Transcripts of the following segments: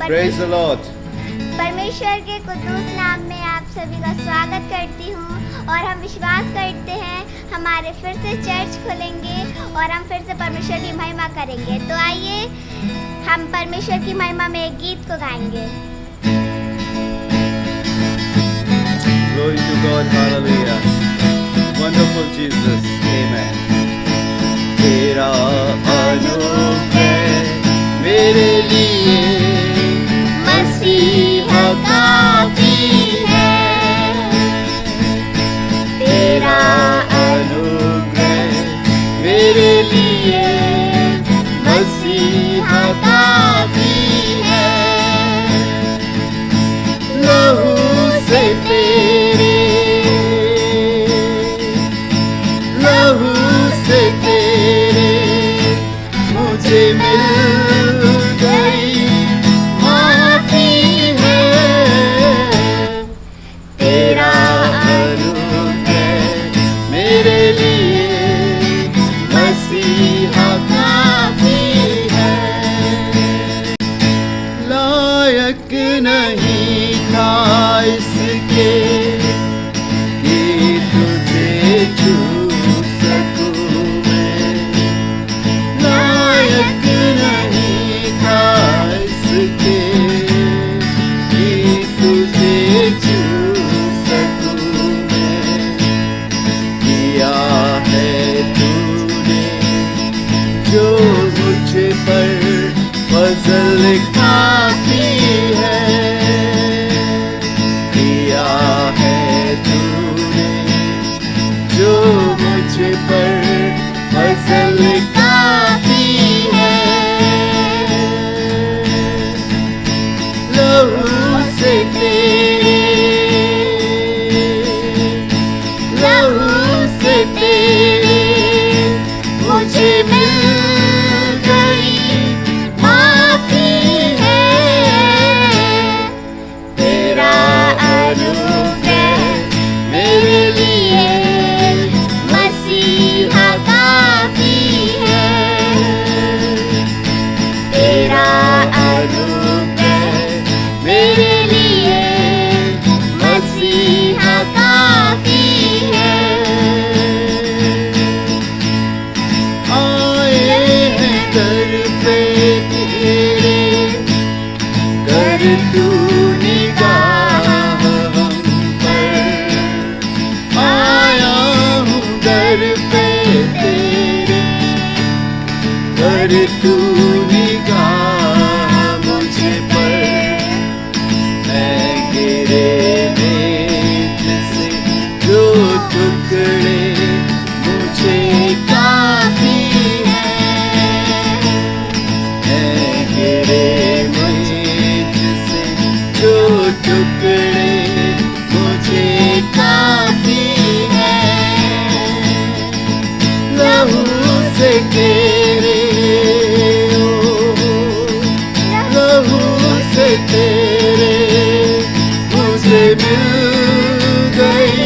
Praise the Lord. परमेश्वर के कुद्दूस नाम में आप सभी का स्वागत करती हूँ और हम विश्वास करते हैं हमारे फिर से चर्च खुलेंगे और हम फिर से परमेश्वर की महिमा करेंगे। तो आइए हम परमेश्वर की महिमा में एक गीत को गाएंगे। Glory to God. Hallelujah. Wonderful Jesus. Amen. तेरा अनुग्रह मेरे लिए मसीहा काफी है। तेरा अनुग्रह मेरे लिए मसीहा काफी है। लहू से तेरे मुझे मिल गई माफी है। तेरा अनुग्रह मेरे लिए मसीहा काफी है। लायक नहीं था इसके कि तुझे छू सकूं मैं। लायक नहीं था इसके कि तुझे छू सकूं मैं। किया है तूने जो मुझ पर फजल काफी है। किया है तूने जो मुझ पर फजल काफी है। लहू से तेरे मुझे मिल गई माफी है। तेरा अनुग्रह मेरे लिए मसीहा काफी है। तेरा अनुग्रह मेरे लिए मसीहा काफी है। आए हैं दर पे तेरे, कर तू निगाह हम पर। आया हूँ दर पे तेरे, कर तू निगाह मुझ पर। मैं गिरे मेघ से जो टुकड़े मुझे काफी है। मैं गिरे मेघ से जो टुकड़े मुझे काफी है। लहू से तेरे लहू से तेरे मुझे मिल गई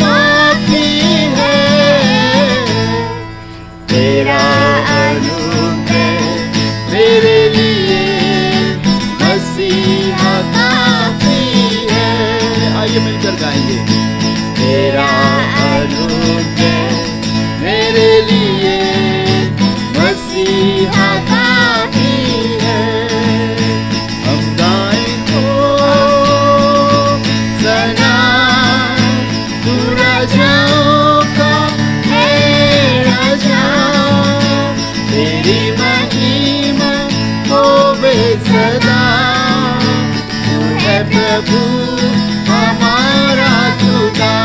माफी है। तेरा अनुग्रह मेरे लिए मसीहा काफी है। आइए मिलकर गाएंगे। तेरा अनुग्रह मेरे लिए मसीहा काफी है। हम गाएं तो सना तू राजाओं का है राजा। तेरी महिमा होवे सदा। तू है प्रभु हमारा खुदा।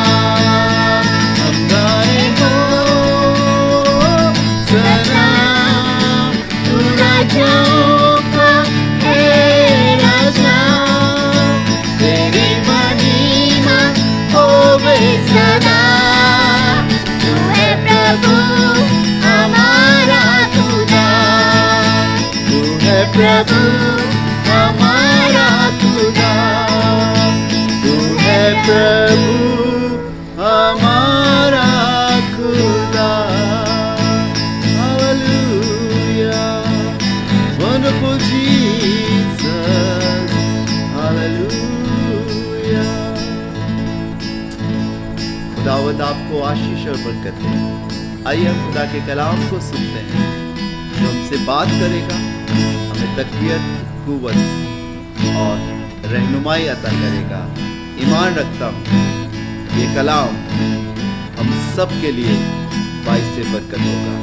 हम गाएं तो सना तू राजाओं का है राजा। तेरी महिमा होवे सदा। तू है प्रभु हमारा खुदा। तू है प्रभु हमारा खुदा। वो आशीष और बरकत है। आइए हम खुदा के कलाम को सुनते हैं जो हमसे बात करेगा, हमें तकवीत, कुव्वत और रहनुमाई अता करेगा। ईमान रखता हूँ ये कलाम हम सब के लिए बाइस से बरकत होगा।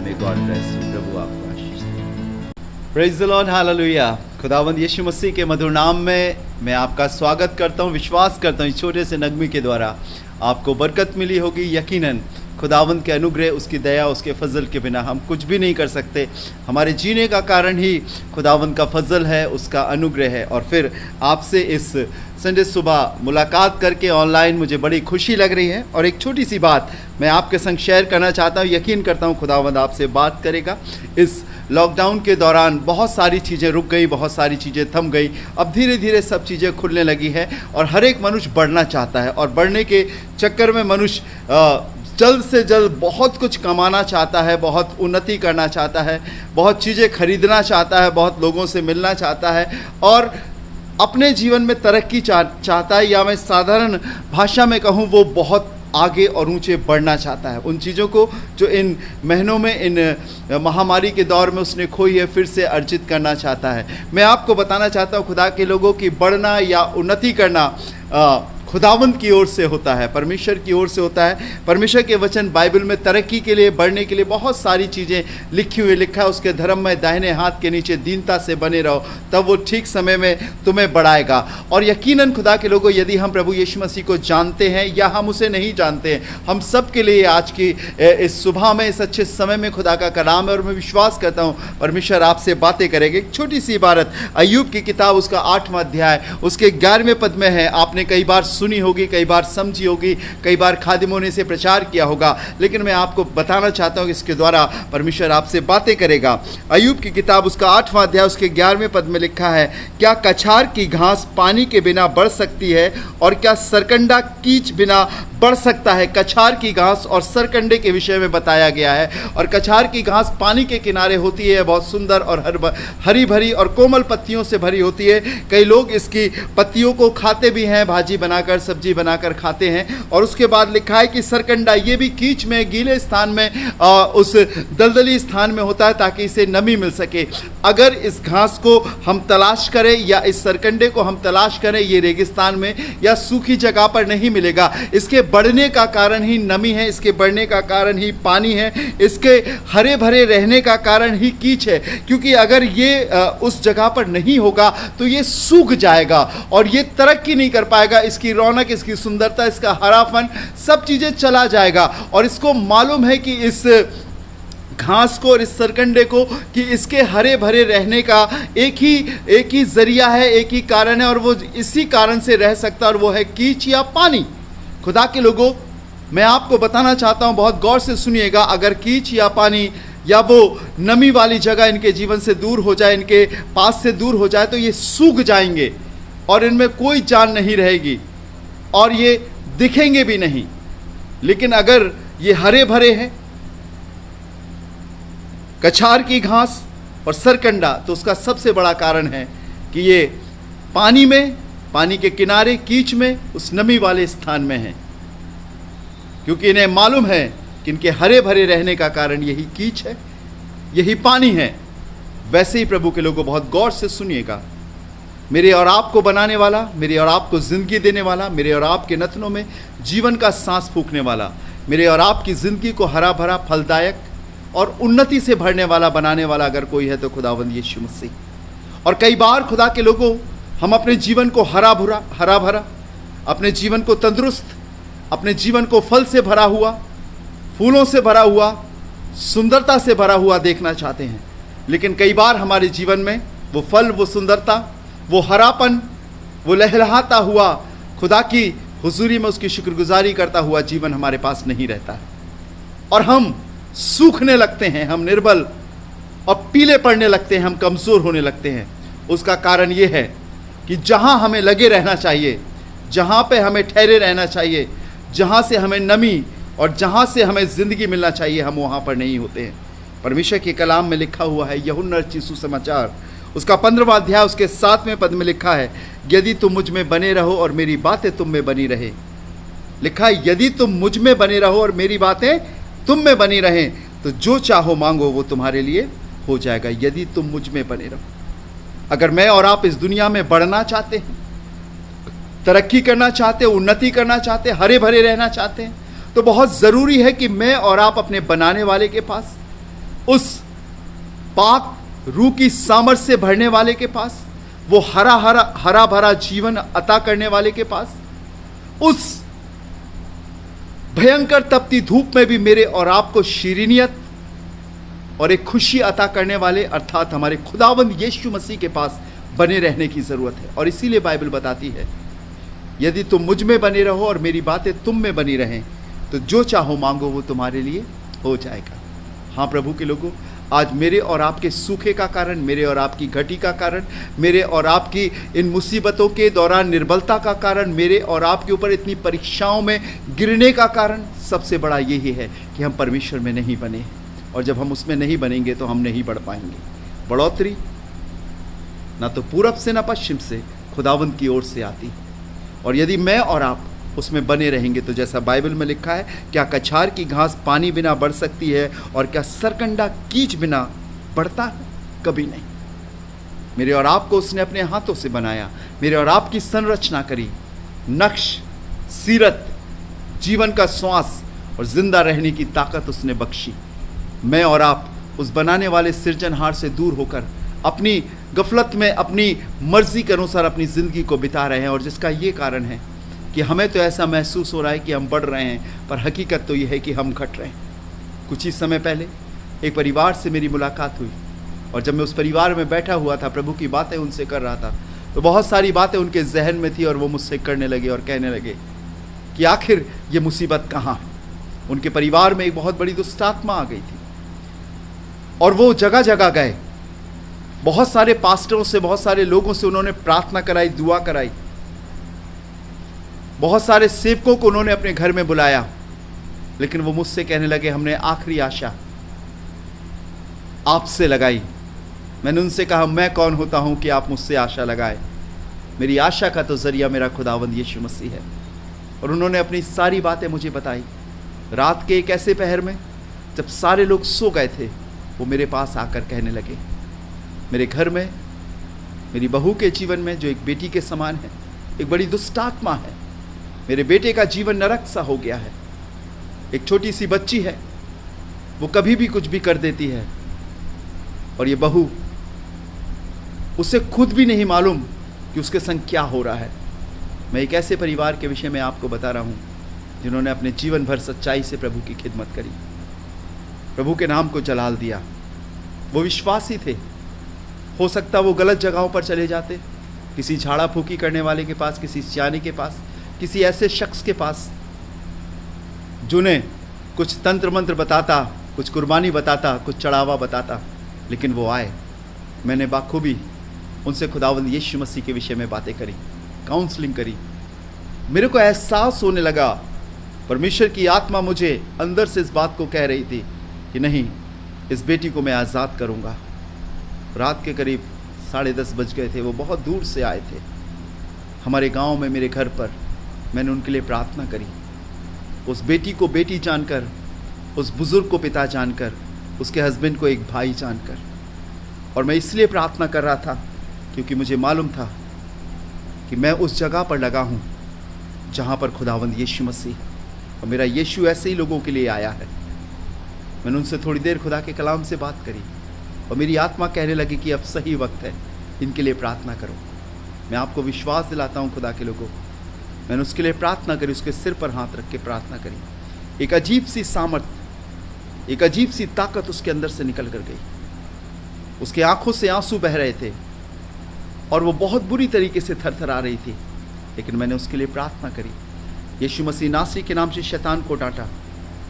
May God bless you. प्रभु आपको आशीष दे। Praise the Lord, hallelujah. खुदावंद यीशु मसीह के मधुर नाम में मैं आपका स्वागत करता हूँ। विश्वास करता हूँ इस छोटे से नगमे के द्वारा आपको बरकत मिली होगी। यकीनन खुदावंद के अनुग्रह, उसकी दया, उसके फजल के बिना हम कुछ भी नहीं कर सकते। हमारे जीने का कारण ही खुदावंद का फजल है, उसका अनुग्रह है। और फिर आपसे इस संडे सुबह मुलाकात करके ऑनलाइन मुझे बड़ी खुशी लग रही है। और एक छोटी सी बात मैं आपके संग शेयर करना चाहता हूँ। यकीन करता हूँ खुदावंद आपसे बात करेगा। इस लॉकडाउन के दौरान बहुत सारी चीज़ें रुक गई, बहुत सारी चीज़ें थम गई। अब धीरे धीरे सब चीज़ें खुलने लगी है और हर एक मनुष्य बढ़ना चाहता है। और बढ़ने के चक्कर में मनुष्य जल्द से जल्द बहुत कुछ कमाना चाहता है, बहुत उन्नति करना चाहता है, बहुत चीज़ें खरीदना चाहता है, बहुत लोगों से मिलना चाहता है और अपने जीवन में तरक्की चाहता है। या मैं साधारण भाषा में कहूँ, वो बहुत आगे और ऊंचे बढ़ना चाहता है। उन चीज़ों को जो इन महीनों में, इन महामारी के दौर में उसने खोई है, फिर से अर्जित करना चाहता है। मैं आपको बताना चाहता हूँ खुदा के लोगों की बढ़ना या उन्नति करना खुदावंद की ओर से होता है, परमेश्वर की ओर से होता है। परमेश्वर के वचन बाइबल में तरक्की के लिए, बढ़ने के लिए बहुत सारी चीज़ें लिखी हुई, लिखा है उसके धर्म में दाहिने हाथ के नीचे दीनता से बने रहो, तब वो ठीक समय में तुम्हें बढ़ाएगा। और यकीनन खुदा के लोगों, यदि हम प्रभु यीशु मसीह को जानते हैं या हम उसे नहीं जानते हैं, हम सब के लिए आज की इस सुबह में, इस अच्छे समय में खुदा का कलाम है। और मैं विश्वास करता हूँ परमेश्वर आपसे बातें करेंगे। एक छोटी सी इबारत अय्यूब की किताब, उसका 8वां अध्याय, उसके 11वें पद में है। आपने कई बार सुनी होगी, कई बार समझी होगी, कई बार खादिमों ने इसे प्रचार किया होगा, लेकिन मैं आपको बताना चाहता हूं कि इसके द्वारा परमेश्वर आपसे बातें करेगा। अय्यूब की किताब, उसका 8वां अध्याय, उसके 11वें पद में लिखा है, क्या कछार की घास पानी के बिना बढ़ सकती है और क्या सरकंडा कीच बिना बढ़ सकता है। कछार की घास और सरकंडे के विषय में बताया गया है। और कछार की घास पानी के किनारे होती है, बहुत सुंदर और हरी भरी और कोमल पत्तियों से भरी होती है। कई लोग इसकी पत्तियों को खाते भी हैं, भाजी बनाकर, सब्जी बनाकर खाते हैं। और उसके बाद लिखा है कि सरकंडा, ये भी कीच में, गीले स्थान में, उस दलदली स्थान में होता है ताकि इसे नमी मिल सके। अगर इस घास को हम तलाश करें या इस सरकंडे को हम तलाश करें, ये रेगिस्तान में या सूखी जगह पर नहीं मिलेगा। इसके बढ़ने का कारण ही नमी है, इसके बढ़ने का कारण ही पानी है, इसके हरे भरे रहने का कारण ही कीच है। क्योंकि अगर ये उस जगह पर नहीं होगा तो ये सूख जाएगा और ये तरक्की नहीं कर पाएगा। इसकी रौनक, इसकी सुंदरता, इसका हरापन, सब चीज़ें चला जाएगा। और इसको मालूम है कि इस घास को और इस सरकंडे को कि इसके हरे भरे रहने का एक ही जरिया है, एक ही कारण है और वो इसी कारण से रह सकता है और वो है कीच या पानी। खुदा के लोगों, मैं आपको बताना चाहता हूँ, बहुत गौर से सुनिएगा। अगर कीच या पानी या वो नमी वाली जगह इनके जीवन से दूर हो जाए, इनके पास से दूर हो जाए, तो ये सूख जाएंगे और इनमें कोई जान नहीं रहेगी और ये दिखेंगे भी नहीं। लेकिन अगर ये हरे भरे हैं, कछार की घास और सरकंडा, तो उसका सबसे बड़ा कारण है कि ये पानी में, पानी के किनारे, कीच में, उस नमी वाले स्थान में है। क्योंकि इन्हें मालूम है कि इनके हरे भरे रहने का कारण यही कीच है, यही पानी है। वैसे ही प्रभु के लोगों, बहुत गौर से सुनिएगा। मेरे और आपको बनाने वाला, मेरे और आपको ज़िंदगी देने वाला, मेरे और आपके नथनों में जीवन का सांस फूंकने वाला, मेरे और आपकी ज़िंदगी को हरा भरा, फलदायक और उन्नति से भरने वाला, बनाने वाला अगर कोई है तो खुदावंद यीशु मसीह। और कई बार खुदा के लोगों, हम अपने जीवन को हरा भरा, अपने जीवन को तंदुरुस्त, अपने जीवन को फल से भरा हुआ, फूलों से भरा हुआ, सुंदरता से भरा हुआ देखना चाहते हैं। लेकिन कई बार हमारे जीवन में वो फल, वो सुंदरता, वो हरापन, वो लहलहाता हुआ, खुदा की हुजूरी में उसकी शुक्रगुजारी करता हुआ जीवन हमारे पास नहीं रहता है और हम सूखने लगते हैं, हम निर्बल और पीले पड़ने लगते हैं, हम कमज़ोर होने लगते हैं। उसका कारण ये है कि जहाँ हमें लगे रहना चाहिए, जहाँ पे हमें ठहरे रहना चाहिए, जहाँ से हमें नमी और जहाँ से हमें ज़िंदगी मिलना चाहिए, हम वहाँ पर नहीं होते हैं। परमेश्वर के कलाम में लिखा हुआ है, यूहन्ना रचित सुसमाचार, उसका 15वां अध्याय, उसके 7वें पद में लिखा है, यदि तुम मुझ में बने रहो और मेरी बातें तुम में बनी रहे लिखा है, यदि तुम मुझ में बने रहो और मेरी बातें तुम में बनी रहें तो जो चाहो मांगो वो तुम्हारे लिए हो जाएगा। यदि तुम मुझ में बने रहो। अगर मैं और आप इस दुनिया में बढ़ना चाहते हैं, तरक्की करना चाहते हैं, उन्नति करना चाहते हैं, हरे भरे रहना चाहते हैं, तो बहुत ज़रूरी है कि मैं और आप अपने बनाने वाले के पास, उस पाक रूह की सामर्थ्य से भरने वाले के पास, वो हरा भरा जीवन अता करने वाले के पास, उस भयंकर तपती धूप में भी मेरे और आपको शीरीनियत और एक खुशी अता करने वाले अर्थात हमारे खुदावंद यीशु मसीह के पास बने रहने की ज़रूरत है। और इसीलिए बाइबल बताती है, यदि तुम मुझ में बने रहो और मेरी बातें तुम में बनी रहें तो जो चाहो मांगो वो तुम्हारे लिए हो जाएगा। हाँ प्रभु के लोगों, आज मेरे और आपके सूखे का कारण, मेरे और आपकी घटी का कारण, मेरे और आपकी इन मुसीबतों के दौरान निर्बलता का कारण, मेरे और आपके ऊपर इतनी परीक्षाओं में गिरने का कारण सबसे बड़ा यही है कि हम परमेश्वर में नहीं बने। और जब हम उसमें नहीं बनेंगे तो हम नहीं बढ़ पाएंगे। बढ़ोतरी ना तो पूरब से ना पश्चिम से, खुदावंद की ओर से आती। और यदि मैं और आप उसमें बने रहेंगे तो जैसा बाइबल में लिखा है, क्या कछार की घास पानी बिना बढ़ सकती है और क्या सरकंडा कीच बिना बढ़ता है? कभी नहीं। मेरे और आपको उसने अपने हाथों से बनाया, मेरे और आपकी संरचना करी, नक्श, सीरत, जीवन का श्वास और जिंदा रहने की ताकत उसने बख्शी। मैं और आप उस बनाने वाले सृजनहार से दूर होकर अपनी गफलत में अपनी मर्जी के अनुसार अपनी ज़िंदगी को बिता रहे हैं। और जिसका ये कारण है कि हमें तो ऐसा महसूस हो रहा है कि हम बढ़ रहे हैं, पर हकीकत तो ये है कि हम घट रहे हैं। कुछ ही समय पहले एक परिवार से मेरी मुलाकात हुई और जब मैं उस परिवार में बैठा हुआ था, प्रभु की बातें उनसे कर रहा था, तो बहुत सारी बातें उनके जहन में थी और वो मुझसे करने लगे और कहने लगे कि आखिर ये मुसीबत कहाँ है। उनके परिवार में एक बहुत बड़ी दुष्टात्मा आ गई थी और वो जगह जगह गए, बहुत सारे पास्टरों से, बहुत सारे लोगों से उन्होंने प्रार्थना कराई, दुआ कराई, बहुत सारे सेवकों को उन्होंने अपने घर में बुलाया, लेकिन वो मुझसे कहने लगे हमने आखिरी आशा आपसे लगाई। मैंने उनसे कहा मैं कौन होता हूं कि आप मुझसे आशा लगाए? मेरी आशा का तो जरिया मेरा खुदावंद यीशु मसीह है। और उन्होंने अपनी सारी बातें मुझे बताई। रात के एक ऐसे पहर में जब सारे लोग सो गए थे, वो मेरे पास आकर कहने लगे, मेरे घर में, मेरी बहू के जीवन में जो एक बेटी के समान है, एक बड़ी दुष्टात्मा है। मेरे बेटे का जीवन नरक सा हो गया है। एक छोटी सी बच्ची है, वो कभी भी कुछ भी कर देती है और ये बहू, उसे खुद भी नहीं मालूम कि उसके संग क्या हो रहा है। मैं एक ऐसे परिवार के विषय में आपको बता रहा हूँ जिन्होंने अपने जीवन भर सच्चाई से प्रभु की खिदमत करी, प्रभु के नाम को जलाल दिया। वो विश्वासी थे। हो सकता वो गलत जगहों पर चले जाते, किसी झाड़ा फूकी करने वाले के पास, किसी सियाने के पास, किसी ऐसे शख्स के पास जिन्हें कुछ तंत्र मंत्र बताता, कुछ कुर्बानी बताता, कुछ चढ़ावा बताता, लेकिन वो आए। मैंने बाखूबी उनसे खुदावंद यीशु मसीह के विषय में बातें करी, काउंसलिंग करी। मेरे को एहसास होने लगा, परमेश्वर की आत्मा मुझे अंदर से इस बात को कह रही थी कि नहीं, इस बेटी को मैं आज़ाद करूँगा। रात के करीब 10:30 बज गए थे। वो बहुत दूर से आए थे हमारे गांव में, मेरे घर पर। मैंने उनके लिए प्रार्थना करी, उस बेटी को बेटी जानकर, उस बुज़ुर्ग को पिता जानकर, उसके हस्बैंड को एक भाई जानकर। और मैं इसलिए प्रार्थना कर रहा था क्योंकि मुझे मालूम था कि मैं उस जगह पर लगा हूँ जहाँ पर खुदावंद यीशु मसीह, और मेरा यीशु ऐसे ही लोगों के लिए आया है। मैंने उनसे थोड़ी देर खुदा के कलाम से बात करी और मेरी आत्मा कहने लगी कि अब सही वक्त है, इनके लिए प्रार्थना करो। मैं आपको विश्वास दिलाता हूँ खुदा के लोगों, मैंने उसके लिए प्रार्थना करी, उसके सिर पर हाथ रख के प्रार्थना करी। एक अजीब सी सामर्थ, एक अजीब सी ताकत उसके अंदर से निकल कर गई। उसके आंखों से आंसू बह रहे थे और वो बहुत बुरी तरीके से थरथरा रही थी, लेकिन मैंने उसके लिए प्रार्थना करी। यीशु मसीह नासरी के नाम से शैतान को डांटा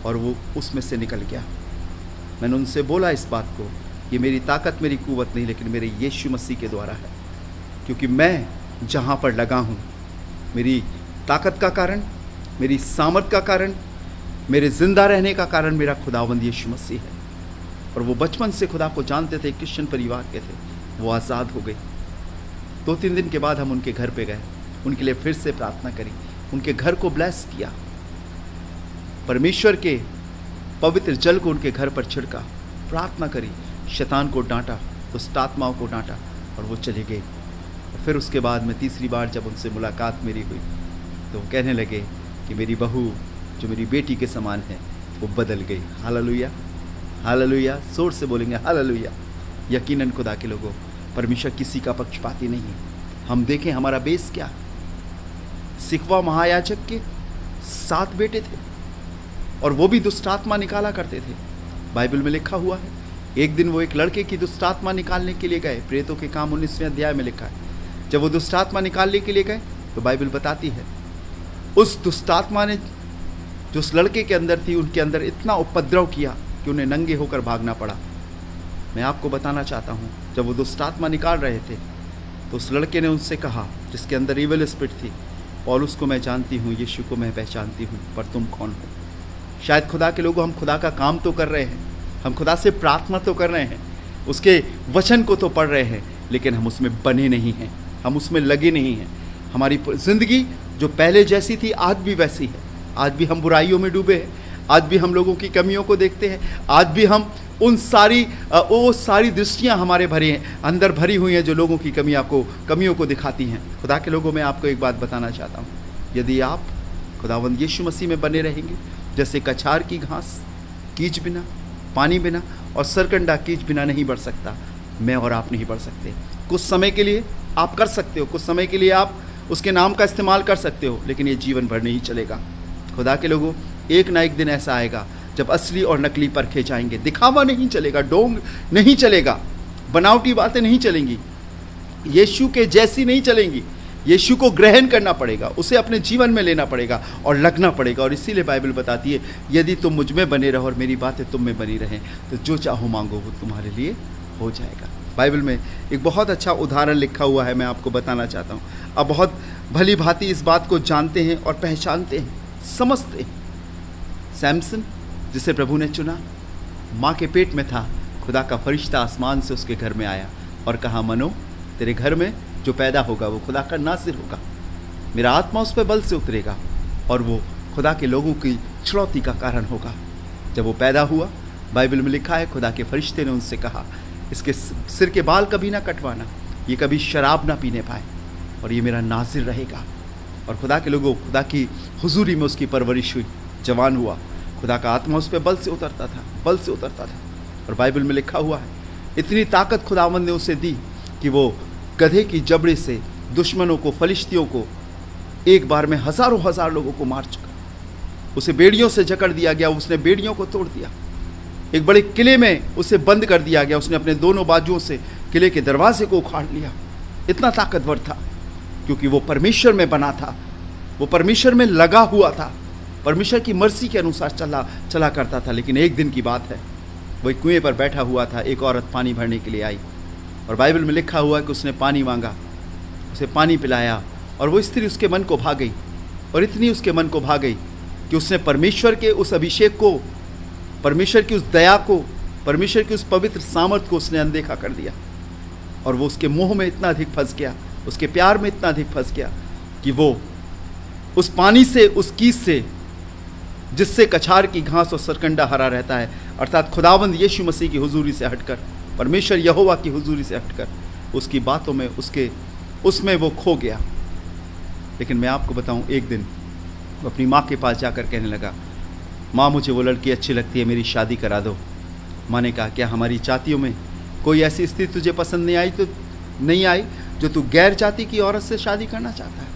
और वो उसमें से निकल गया। मैंने उनसे बोला इस बात को, ये मेरी ताकत, मेरी कुव्वत नहीं, लेकिन मेरे यीशु मसीह के द्वारा है। क्योंकि मैं जहाँ पर लगा हूँ, मेरी ताकत का कारण, मेरी सामर्थ का कारण, मेरे ज़िंदा रहने का कारण मेरा खुदावंद यीशु मसीह है। और वो बचपन से खुदा को जानते थे, क्रिश्चियन परिवार के थे। वो आज़ाद हो गई। 2-3 दिन के बाद हम उनके घर पे गए, उनके लिए फिर से प्रार्थना करी, उनके घर को ब्लेस किया, परमेश्वर के पवित्र जल को उनके घर पर छिड़का, प्रार्थना करी, शैतान को डांटा, दुष्ट आत्माओं को डांटा और वो चले गए। और फिर उसके बाद में तीसरी बार जब उनसे मुलाकात मेरी हुई तो वो कहने लगे कि मेरी बहू जो मेरी बेटी के समान है वो बदल गई। हालेलुया, हालेलुया, जोर से बोलेंगे हालेलुया। यकीनन खुदा के लोगों, परमेश्वर किसी का पक्षपाती नहीं है। हम देखें हमारा बेस क्या है। सिकवा महायाजक के 7 बेटे थे और वो भी दुष्ट आत्मा निकाला करते थे। बाइबल में लिखा हुआ है, एक दिन वो एक लड़के की दुष्ट आत्मा निकालने के लिए गए। प्रेतों के काम 19वें अध्याय में लिखा है। जब वो दुष्ट आत्मा निकालने के लिए गए तो बाइबल बताती है उस दुष्ट आत्मा ने जो उस लड़के के अंदर थी, उनके अंदर इतना उपद्रव किया कि उन्हें नंगे होकर भागना पड़ा। मैं आपको बताना चाहता हूँ, जब वो दुष्ट आत्मा निकाल रहे थे तो उस लड़के ने उनसे कहा, जिसके अंदर इविल स्पिरिट थी, पौलुस को मैं जानती हूँ, यीशु को मैं पहचानती हूँ, पर तुम कौन हो? शायद खुदा के लोगों, हम खुदा का काम तो कर रहे हैं, हम खुदा से प्रार्थना तो कर रहे हैं, उसके वचन को तो पढ़ रहे हैं, लेकिन हम उसमें बने नहीं हैं, हम उसमें लगे नहीं हैं। हमारी ज़िंदगी जो पहले जैसी थी आज भी वैसी है। आज भी हम बुराइयों में डूबे हैं, आज भी हम लोगों की कमियों को देखते हैं, आज भी हम उन सारी दृष्टियां हमारे भरी हैं, अंदर भरी हुई हैं जो लोगों की कमियों को दिखाती हैं। खुदा के लोगों, मैं आपको एक बात बताना चाहता हूँ, यदि आप खुदावंद यीशु मसीह में बने रहेंगे, जैसे कछार की घास कीच बिना, पानी बिना और सरकंडा कीच बिना नहीं बढ़ सकता, मैं और आप नहीं बढ़ सकते। कुछ समय के लिए आप कर सकते हो, कुछ समय के लिए आप उसके नाम का इस्तेमाल कर सकते हो, लेकिन ये जीवन भर नहीं चलेगा। खुदा के लोगों, एक ना एक दिन ऐसा आएगा जब असली और नकली परखे जाएंगे। दिखावा नहीं चलेगा, डोंग नहीं चलेगा, बनावटी बातें नहीं चलेंगी, यीशु के जैसी नहीं चलेंगी। यीशु को ग्रहण करना पड़ेगा, उसे अपने जीवन में लेना पड़ेगा और लगना पड़ेगा। और इसीलिए बाइबल बताती है, यदि तुम मुझ में बने रहो और मेरी बातें तुम में बनी रहें तो जो चाहो मांगो वो तुम्हारे लिए हो जाएगा। बाइबल में एक बहुत अच्छा उदाहरण लिखा हुआ है, मैं आपको बताना चाहता हूँ। अब बहुत भली भांति इस बात को जानते हैं और पहचानते हैं, समझते हैं। सैमसन, जिसे प्रभु ने चुना, माँ के पेट में था, खुदा का फरिश्ता आसमान से उसके घर में आया और कहा, मनो, तेरे घर में जो पैदा होगा वो खुदा का नासिर होगा, मेरा आत्मा उस पर बल से उतरेगा और वो खुदा के लोगों की छुड़ौती का कारण होगा। जब वो पैदा हुआ, बाइबल में लिखा है, खुदा के फरिश्ते ने उनसे कहा, इसके सिर के बाल कभी ना कटवाना, ये कभी शराब ना पीने पाए और ये मेरा नासिर रहेगा। और खुदा के लोगों, खुदा की हुजूरी में उसकी परवरिश हुई, जवान हुआ, खुदा का आत्मा उस पर बल से उतरता था। और बाइबल में लिखा हुआ है, इतनी ताकत खुदावंद ने उसे दी कि वो गधे की जबड़े से दुश्मनों को, फलिश्तियों को एक बार में हज़ारों लोगों को मार चुका। उसे बेड़ियों से जकड़ दिया गया, उसने बेड़ियों को तोड़ दिया। एक बड़े किले में उसे बंद कर दिया गया, उसने अपने दोनों बाजुओं से किले के दरवाजे को उखाड़ लिया। इतना ताकतवर था क्योंकि वो परमेश्वर में बना था, वो परमेश्वर में लगा हुआ था, परमेश्वर की मर्जी के अनुसार चला करता था। लेकिन एक दिन की बात है, वो एक कुएं पर बैठा हुआ था, एक औरत पानी भरने के लिए आई और बाइबल में लिखा हुआ है कि उसने पानी मांगा, उसे पानी पिलाया और वो स्त्री उसके मन को भा गई। और इतनी उसके मन को भा गई कि उसने परमेश्वर के उस अभिषेक को, परमेश्वर की उस दया को, परमेश्वर की उस पवित्र सामर्थ को उसने अनदेखा कर दिया। और वो उसके मोह में इतना अधिक फंस गया, उसके प्यार में इतना अधिक फंस गया कि वो उस पानी से, उस कीस से, जिससे कछार की घास और सरकंडा हरा रहता है, अर्थात खुदावंद यीशु मसीह की हुजूरी से हटकर, परमेश्वर यहोवा की हुजूरी से हटकर, उसकी बातों में, उसमें वो खो गया। लेकिन मैं आपको बताऊं, एक दिन वो अपनी माँ के पास जाकर कहने लगा, माँ, मुझे वो लड़की अच्छी लगती है, मेरी शादी करा दो। माँ ने कहा, क्या हमारी जातियों में कोई ऐसी स्त्री तुझे पसंद नहीं आई जो तू गैर जाति की औरत से शादी करना चाहता है?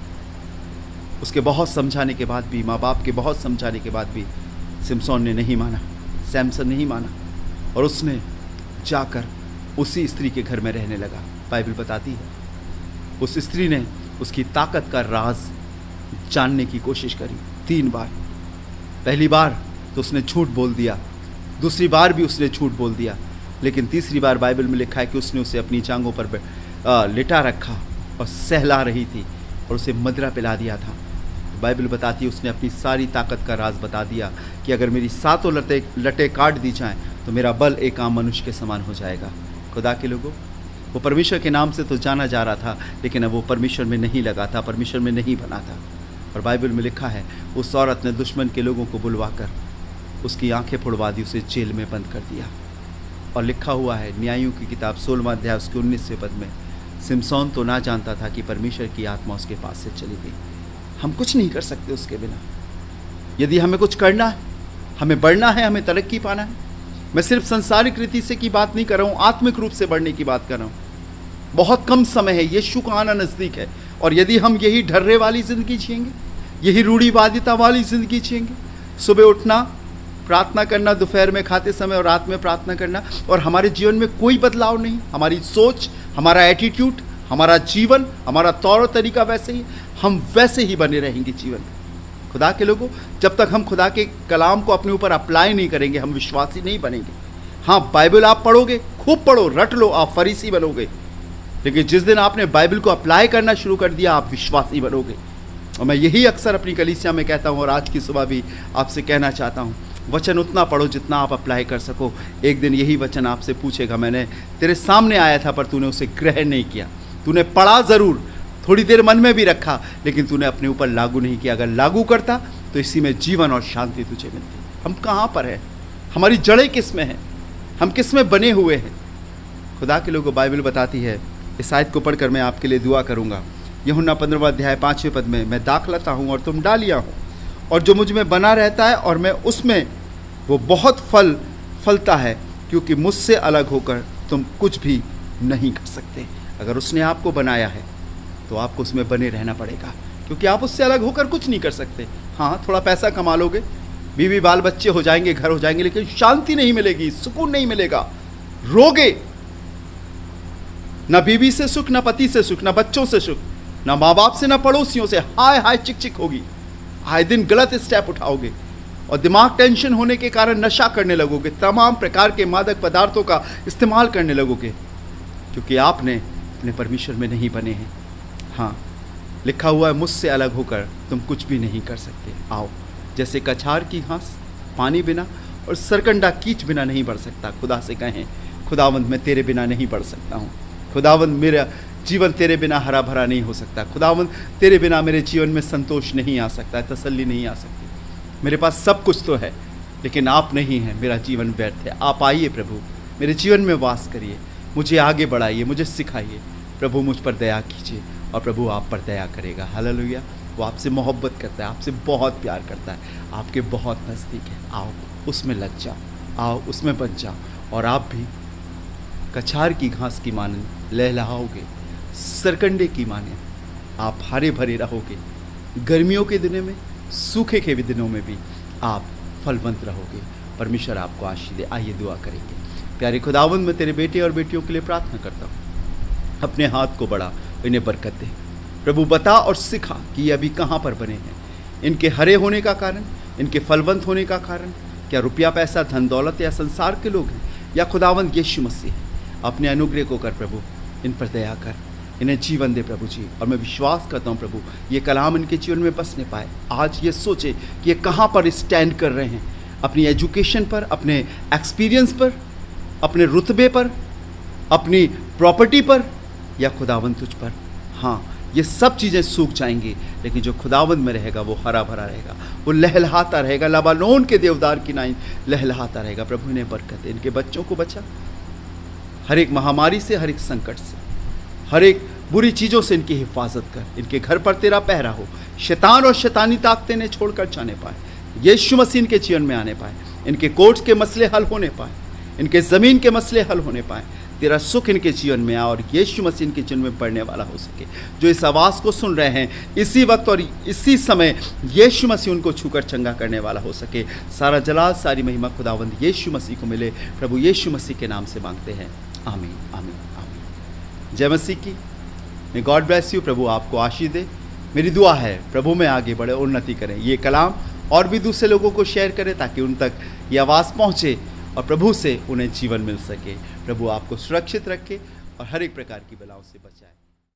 उसके बहुत समझाने के बाद भी, माँ बाप के बहुत समझाने के बाद भी सिमसोन ने नहीं माना, सैमसन नहीं माना और उसने जाकर उसी स्त्री के घर में रहने लगा। बाइबल बताती है उस स्त्री ने उसकी ताकत का राज जानने की कोशिश करी 3 बार। पहली बार तो उसने झूठ बोल दिया, दूसरी बार भी उसने झूठ बोल दिया, लेकिन तीसरी बार बाइबल में लिखा है कि उसने उसे अपनी जांघों पर लिटा रखा और सहला रही थी और उसे मदिरा पिला दिया था। बाइबल बताती है उसने अपनी सारी ताकत का राज बता दिया कि अगर मेरी 7 लटें काट दी जाएं तो मेरा बल एक आम मनुष्य के समान हो जाएगा। खुदा के लोगों, वो परमेश्वर के नाम से तो जाना जा रहा था, लेकिन अब वो परमेश्वर में नहीं लगा था, परमेश्वर में नहीं बना था। और बाइबल में लिखा है उस औरत ने दुश्मन के लोगों को बुलवाकर उसकी आंखें फोड़वा दी, उसे जेल में बंद कर दिया। और लिखा हुआ है न्यायों की किताब 16वां अध्याय उसके 19वें पद में, सिमसोन तो ना जानता था कि परमेश्वर की आत्मा उसके पास से चली गई। हम कुछ नहीं कर सकते उसके बिना। यदि हमें कुछ करना है, हमें बढ़ना है, हमें तरक्की पाना है, मैं सिर्फ संसारिक रीति से की बात नहीं कर रहा हूँ, आत्मिक रूप से बढ़ने की बात कर रहा हूँ। बहुत कम समय है, यीशु का आना नज़दीक है। और यदि हम यही ढर्रे वाली ज़िंदगी जिएंगे, यही रूढ़िवादिता वाली ज़िंदगी जिएंगे, सुबह उठना, प्रार्थना करना, दोपहर में खाते समय और रात में प्रार्थना करना, और हमारे जीवन में कोई बदलाव नहीं, हमारी सोच, हमारा एटीट्यूड, हमारा जीवन, हमारा तौर और तरीका वैसे ही, हम वैसे ही बने रहेंगे जीवन में। खुदा के लोगों, जब तक हम खुदा के कलाम को अपने ऊपर अप्लाई नहीं करेंगे, हम विश्वासी नहीं बनेंगे। हाँ, बाइबल आप पढ़ोगे, खूब पढ़ो, रट लो, आप फरीसी बनोगे। लेकिन जिस दिन आपने बाइबल को अप्लाई करना शुरू कर दिया, आप विश्वासी बनोगे। और मैं यही अक्सर अपनी कलीसिया में कहता हूँ, और आज की सुबह भी आपसे कहना चाहता हूँ, वचन उतना पढ़ो जितना आप अप्लाई कर सको। एक दिन यही वचन आपसे पूछेगा, मैंने तेरे सामने आया था पर तूने उसे ग्रहण नहीं किया। तूने पढ़ा ज़रूर, थोड़ी देर मन में भी रखा, लेकिन तूने अपने ऊपर लागू नहीं किया। अगर लागू करता तो इसी में जीवन और शांति तुझे मिलती। हम कहाँ पर हैं? हमारी जड़ें किस में हैं? हम किस में बने हुए हैं? खुदा के लोगों, बाइबल बताती है, इस आयत को पढ़कर मैं आपके लिए दुआ करूँगा। यूहन्ना 15वां अध्याय 5वें पद में, मैं दाखलता हूँ और तुम डालियाँ हो, और जो मुझ में बना रहता है और मैं उसमें, वो बहुत फल फलता है, क्योंकि मुझसे अलग होकर तुम कुछ भी नहीं कर सकते। अगर उसने आपको बनाया है तो आपको उसमें बने रहना पड़ेगा, क्योंकि आप उससे अलग होकर कुछ नहीं कर सकते। हाँ, थोड़ा पैसा कमा लोगे, बीवी बाल बच्चे हो जाएंगे, घर हो जाएंगे, लेकिन शांति नहीं मिलेगी, सुकून नहीं मिलेगा, रोगे। ना बीवी से सुख, ना पति से सुख, ना बच्चों से सुख, ना माँ बाप से, ना पड़ोसियों से। हाय हाय चिक चिक होगी, आए दिन गलत स्टेप उठाओगे, और दिमाग टेंशन होने के कारण नशा करने लगोगे, तमाम प्रकार के मादक पदार्थों का इस्तेमाल करने लगोगे, क्योंकि आपने अपने परमेश्वर में नहीं बने हैं। हाँ, लिखा हुआ है, मुझसे अलग होकर तुम कुछ भी नहीं कर सकते। आओ, जैसे कछार की घास पानी बिना और सरकंडा कीच बिना नहीं बढ़ सकता, खुदा से कहें, खुदावंद मैं तेरे बिना नहीं बढ़ सकता हूँ। खुदावंद मेरा जीवन तेरे बिना हरा भरा नहीं हो सकता। खुदावंद तेरे बिना मेरे जीवन में संतोष नहीं आ सकता, तसल्ली नहीं आ सकती। मेरे पास सब कुछ तो है, लेकिन आप नहीं हैं, मेरा जीवन व्यर्थ है। आप आइए प्रभु, मेरे जीवन में वास करिए, मुझे आगे बढ़ाइए, मुझे सिखाइए। प्रभु मुझ पर दया कीजिए, और प्रभु आप पर दया करेगा। हालेलुया। वो आपसे मोहब्बत करता है, आपसे बहुत प्यार करता है, आपके बहुत नज़दीक है। आओ उसमें लग जाओ, आओ उसमें बच जाओ, और आप भी कछार की घास की माने लहलहाओगे, सरकंडे की माने आप हरे भरे रहोगे। गर्मियों के दिनों में, सूखे के भी दिनों में भी आप फलवंत रहोगे। परमेश्वर आपको आशीष दे। आइए दुआ करेंगे। प्यारे खुदावंद, मैं तेरे बेटे और बेटियों के लिए प्रार्थना करता हूँ, अपने हाथ को बढ़ा, इन्हें बरकत दे प्रभु। बता और सिखा कि ये अभी कहाँ पर बने हैं। इनके हरे होने का कारण, इनके फलवंत होने का कारण क्या रुपया पैसा, धन दौलत या संसार के लोग हैं, या खुदावंद यीशु मसीह है? अपने अनुग्रह को कर प्रभु, इन पर दया कर, इन्हें जीवन दे प्रभु जी। और मैं विश्वास करता हूँ प्रभु, ये कलाम इनके जीवन में बसने पाए। आज ये सोचे कि ये कहाँ पर स्टैंड कर रहे हैं, अपनी एजुकेशन पर, अपने एक्सपीरियंस पर, अपने रुतबे पर, अपनी प्रॉपर्टी पर, या खुदावंद तुझ पर। हाँ, ये सब चीज़ें सूख जाएंगी, लेकिन जो खुदावंद में रहेगा वो हरा भरा रहेगा, वो लहलहाता रहेगा, लबानोन के देवदार की नाई लहलहाता रहेगा। प्रभु इन्हें बरकत दे, इनके बच्चों को बचा हर एक महामारी से, हर एक संकट से, हर एक बुरी चीज़ों से इनकी हिफाजत कर। इनके घर पर तेरा पहरा हो, शैतान और शैतानी ताकतें इन्हें छोड़कर जाने पाए, यीशु मसीह इनके जीवन में आने पाए, इनके कोर्ट के मसले हल होने पाए, इनके ज़मीन के मसले हल होने पाए, तेरा सुख इनके जीवन में आ, और यीशु मसीह इनके जीवन में बढ़ने वाला हो सके। जो इस आवाज़ को सुन रहे हैं, इसी वक्त और इसी समय यीशु मसीह उनको छूकर चंगा करने वाला हो सके। सारा जलाल, सारी महिमा खुदावंद यीशु मसीह को मिले। प्रभु यीशु मसीह के नाम से मांगते हैं, आमीन, आमीन, आमीन। जय मसीह की। May God bless you. प्रभु आपको आशीष दे। मेरी दुआ है प्रभु में आगे बढ़े, उन्नति करें, ये कलाम और भी दूसरे लोगों को शेयर करें, ताकि उन तक ये आवाज़ पहुँचे और प्रभु से उन्हें जीवन मिल सके। प्रभु आपको सुरक्षित रखे और हर एक प्रकार की बलाओं से बचाए।